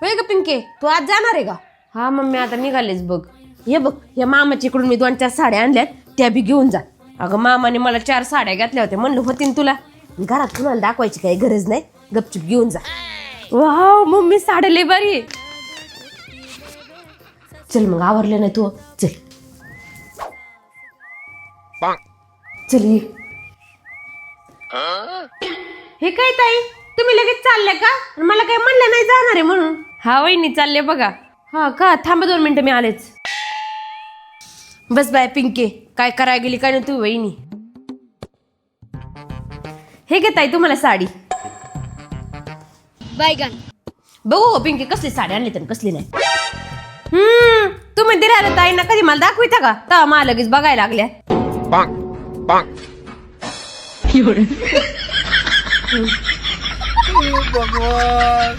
होय ग पिंके, तू आज जाणार आहे का? हा मम्मी आता निघालेच बघ. हे बघ, या मामाच्या इकडून मी 2-4 साड्या आणल्यात, त्या बी घेऊन जा. अगं मामाने मला 4 साड्या घातल्या होत्या, म्हणलं होतीन तुला. घरात कुणाला दाखवायची काही गरज नाही, गपचूप घेऊन जा. वाव मम्मी, साड्या लय भारी आहे. चल मग, आवरले नाही तू, चल चल ये. हे काय ताई, तुम्ही लगेच चालले का? मला काही म्हणलं नाही जाणार आहे म्हणून. हा वहिनी चालले बघा. हा का, थांबा 2 मिनिटं, मी आलेच. बस बाय पिंके, काय करायला गेली काय ना तू वहिनी. हे घे ताई तुम्हाला साडी. बैगन. बघू पिंके, कसली साडी आणली तर कसली नाही. तुम्ही दिराला ताईंना कधी मला दाखविता का? तेव्हा मला लगेच बघायला लागल्या. भगवान